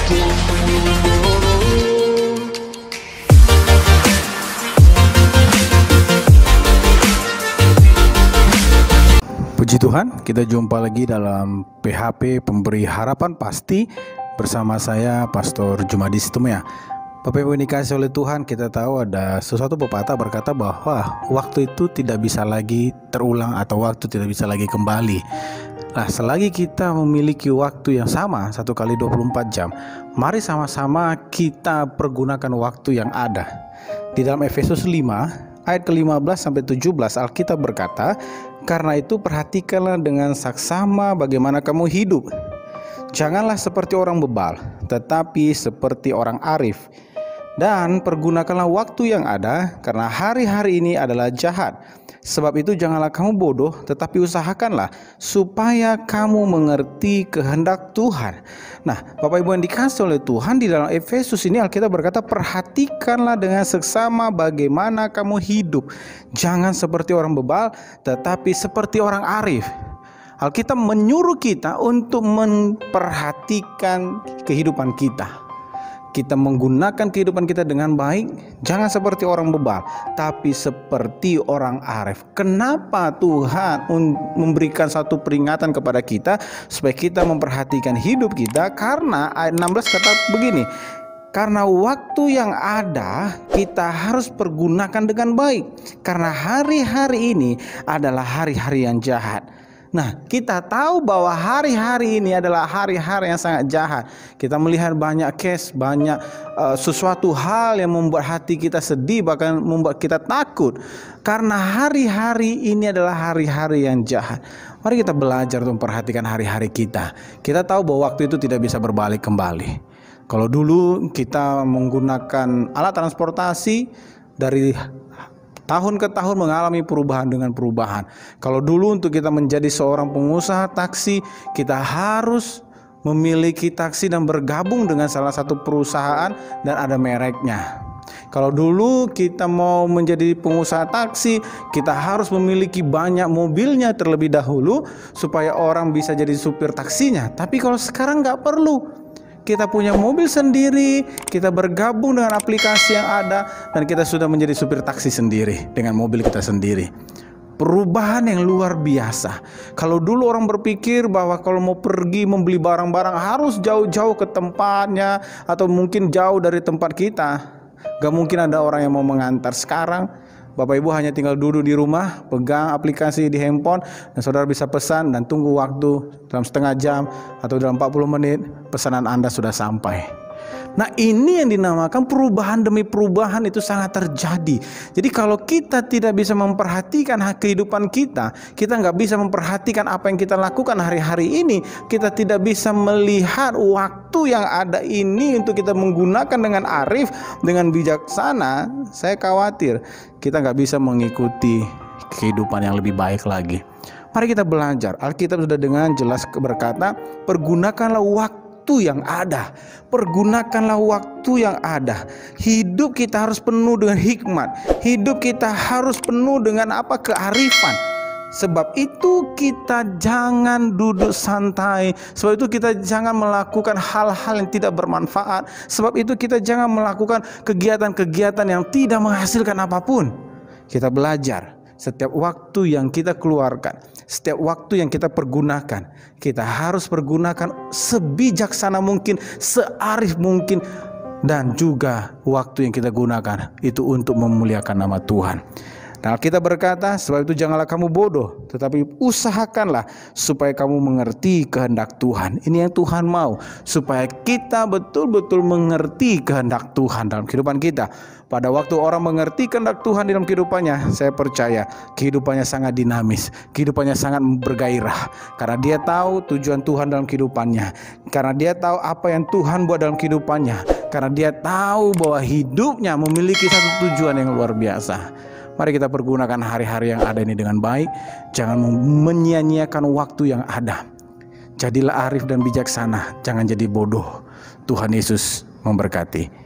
Puji Tuhan, kita jumpa lagi dalam PHP Pemberi Harapan Pasti bersama saya Pastor Jumadi Situmea. Bapak Ibu yang dikasihi oleh Tuhan, kita tahu ada sesuatu pepatah berkata bahwa waktu itu tidak bisa lagi terulang atau waktu tidak bisa lagi kembali. Nah, selagi kita memiliki waktu yang sama 1 kali 24 jam, mari sama-sama kita pergunakan waktu yang ada. Di dalam Efesus 5 ayat ke-15 sampai 17 Alkitab berkata, "Karena itu perhatikanlah dengan saksama bagaimana kamu hidup. Janganlah seperti orang bebal, tetapi seperti orang arif. Dan pergunakanlah waktu yang ada, karena hari-hari ini adalah jahat. Sebab itu janganlah kamu bodoh, tetapi usahakanlah supaya kamu mengerti kehendak Tuhan." Nah, Bapak Ibu yang dikasihi oleh Tuhan, di dalam Efesus ini Alkitab berkata, perhatikanlah dengan seksama bagaimana kamu hidup. Jangan seperti orang bebal, tetapi seperti orang arif. Alkitab menyuruh kita untuk memperhatikan kehidupan kita. Kita menggunakan kehidupan kita dengan baik, jangan seperti orang bebal, tapi seperti orang arif. Kenapa Tuhan memberikan satu peringatan kepada kita supaya kita memperhatikan hidup kita? Karena ayat 16 kata begini, karena waktu yang ada kita harus pergunakan dengan baik, karena hari-hari ini adalah hari-hari yang jahat. Nah, kita tahu bahwa hari-hari ini adalah hari-hari yang sangat jahat. Kita melihat banyak case, banyak sesuatu hal yang membuat hati kita sedih, bahkan membuat kita takut. Karena hari-hari ini adalah hari-hari yang jahat. Mari kita belajar untuk memperhatikan hari-hari kita. Kita tahu bahwa waktu itu tidak bisa berbalik kembali. Kalau dulu kita menggunakan alat transportasi, dari tahun ke tahun mengalami perubahan dengan perubahan. Kalau dulu untuk kita menjadi seorang pengusaha taksi, kita harus memiliki taksi dan bergabung dengan salah satu perusahaan dan ada mereknya. Kalau dulu kita mau menjadi pengusaha taksi, kita harus memiliki banyak mobilnya terlebih dahulu supaya orang bisa jadi supir taksinya. Tapi kalau sekarang nggak perlu. Kita punya mobil sendiri, kita bergabung dengan aplikasi yang ada, dan kita sudah menjadi supir taksi sendiri dengan mobil kita sendiri. Perubahan yang luar biasa. Kalau dulu orang berpikir bahwa kalau mau pergi membeli barang-barang harus jauh-jauh ke tempatnya, atau mungkin jauh dari tempat kita. Gak mungkin ada orang yang mau mengantar. Sekarang Bapak Ibu hanya tinggal duduk di rumah, pegang aplikasi di handphone, dan saudara bisa pesan dan tunggu waktu dalam setengah jam atau dalam 40 menit pesanan Anda sudah sampai. Nah, ini yang dinamakan perubahan demi perubahan itu sangat terjadi. Jadi kalau kita tidak bisa memperhatikan kehidupan kita, kita nggak bisa memperhatikan apa yang kita lakukan hari-hari ini, kita tidak bisa melihat waktu yang ada ini untuk kita menggunakan dengan arif, dengan bijaksana, saya khawatir kita nggak bisa mengikuti kehidupan yang lebih baik lagi. Mari kita belajar. Alkitab sudah dengan jelas berkata, pergunakanlah waktu yang ada. Pergunakanlah waktu yang ada. Hidup kita harus penuh dengan hikmat. Hidup kita harus penuh dengan kearifan. Sebab itu kita jangan duduk santai. Sebab itu kita jangan melakukan hal-hal yang tidak bermanfaat. Sebab itu kita jangan melakukan kegiatan-kegiatan yang tidak menghasilkan apapun. Kita belajar. Setiap waktu yang kita keluarkan, setiap waktu yang kita pergunakan, kita harus pergunakan sebijaksana mungkin, searif mungkin, dan juga waktu yang kita gunakan itu untuk memuliakan nama Tuhan. Dan Alkitab berkata, sebab itu janganlah kamu bodoh, tetapi usahakanlah supaya kamu mengerti kehendak Tuhan. Ini yang Tuhan mau, supaya kita betul-betul mengerti kehendak Tuhan dalam kehidupan kita. Pada waktu orang mengerti kehendak Tuhan dalam kehidupannya, saya percaya kehidupannya sangat dinamis, kehidupannya sangat bergairah. Karena dia tahu tujuan Tuhan dalam kehidupannya, karena dia tahu apa yang Tuhan buat dalam kehidupannya, karena dia tahu bahwa hidupnya memiliki satu tujuan yang luar biasa. Mari kita pergunakan hari-hari yang ada ini dengan baik. Jangan menyia-nyiakan waktu yang ada. Jadilah arif dan bijaksana, jangan jadi bodoh. Tuhan Yesus memberkati.